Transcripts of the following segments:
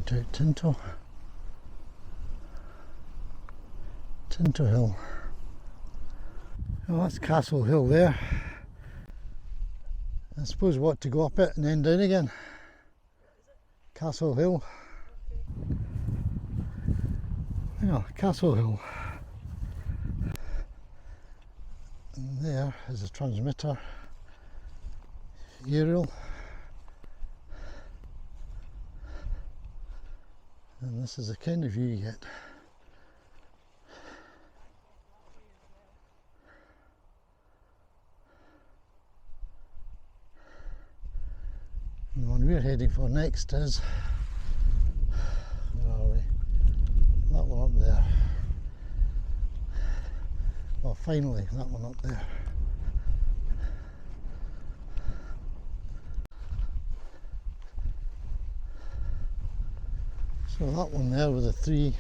point out Tinto Hill. Well, that's Castle Hill there. I suppose what to go up it and then down again. Castle Hill. Yeah, Castle Hill. And there is a transmitter aerial. And this is the kind of view you get. And the one we're heading for next is, where are we? That one up there. Well, finally, that one up there. So that one there with the 3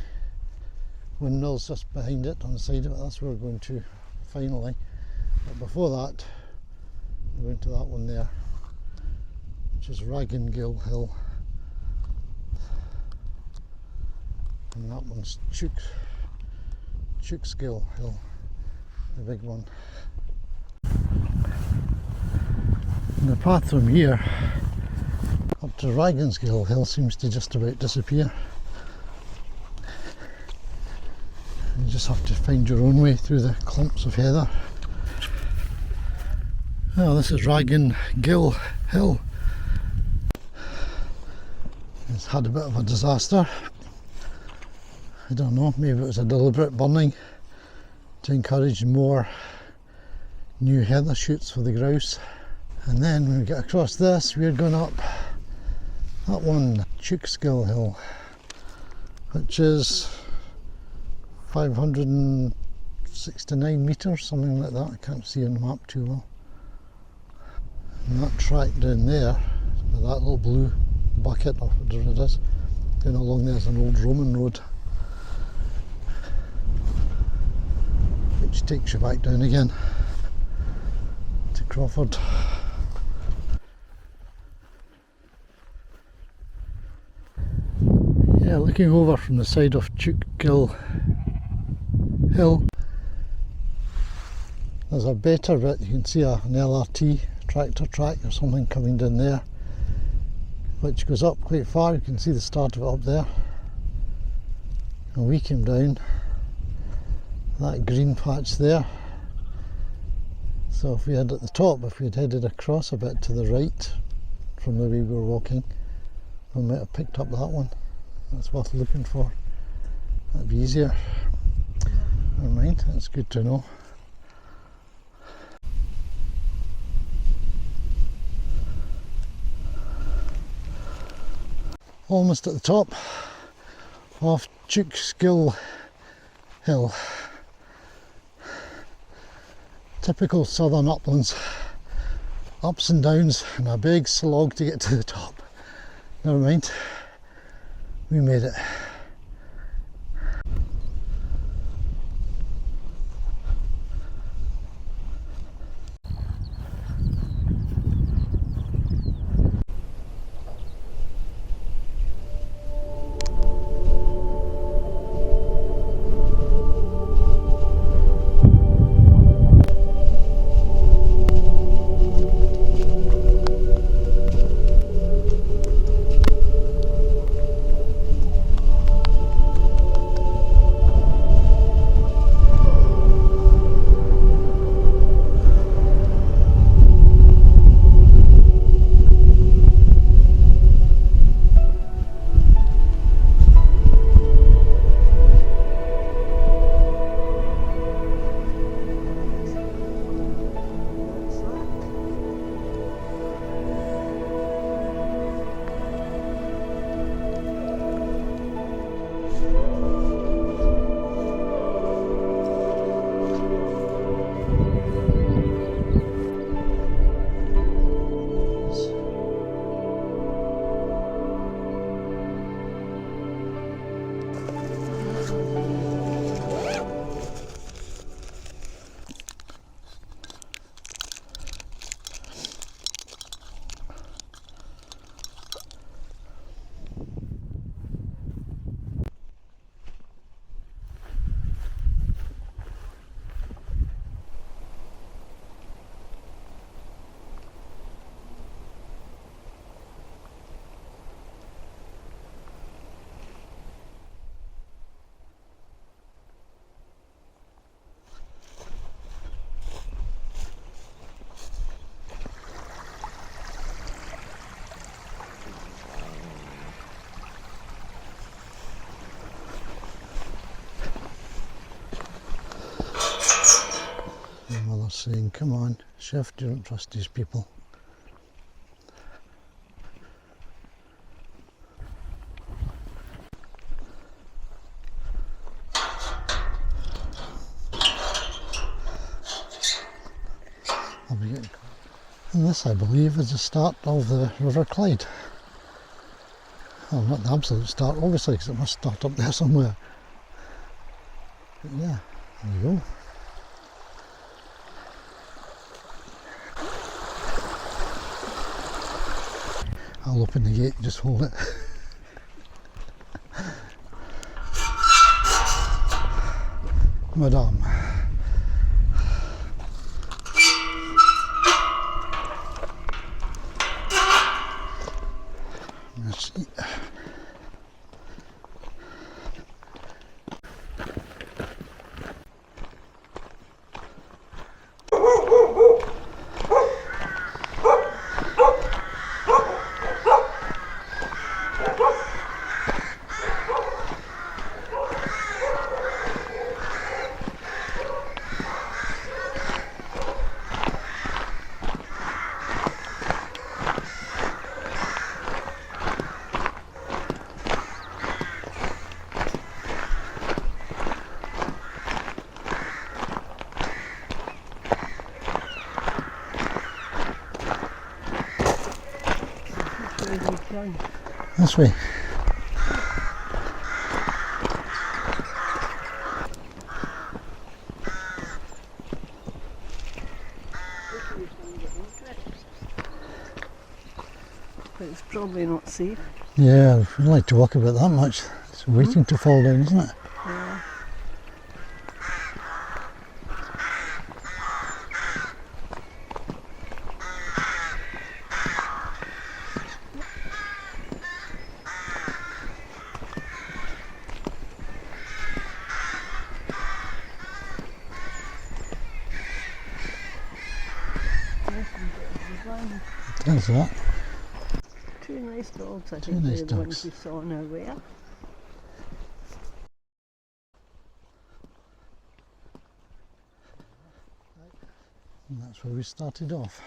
windmills just behind it on the side of it, that's where we're going to finally. But before that, we're going to that one there, which is Raggengill Hill. And that one's TEWSGILL Hill, the big one. And the path from here up to Raggengill Hill seems to just about disappear. You just have to find your own way through the clumps of heather. Well, this is Raggengill Hill. It's had a bit of a disaster. I don't know, maybe it was a deliberate burning to encourage more new heather shoots for the grouse. And then when we get across this, we're going up that one, TEWSGILL Hill, which is 569 metres, something like that. I can't see on the map too well. And that track down there, with that little blue bucket or whatever it is, going along there's an old Roman road, which takes you back down again to Crawford. Yeah, looking over from the side of TEWSGILL Hill, there's a better bit. You can see an LRT tractor track or something coming down there, which goes up quite far. You can see the start of it up there. And we came down that green patch there. So if we had at the top, if we had headed across a bit to the right from where we were walking, we might have picked up that one. That's worth looking for. That'd be easier. Never mind, that's good to know. Almost at the top of TEWSGILL Hill. Typical southern uplands. Ups and downs and a big slog to get to the top. Never mind. We made it. saying, come on, shift, you don't trust these people. And this, I believe, is the start of the River Clyde. Well, not the absolute start, obviously, because it must start up there somewhere. But yeah, there you go. I'll open the gate, just hold it. Madame. Let's see. This way. But it's probably not safe. Yeah, I wouldn't like to walk about that much. It's waiting to fall down, isn't it? Yeah. There's that. Two nice dogs, I Two think nice they're the ones dogs. we saw on our way up. And that's where we started off.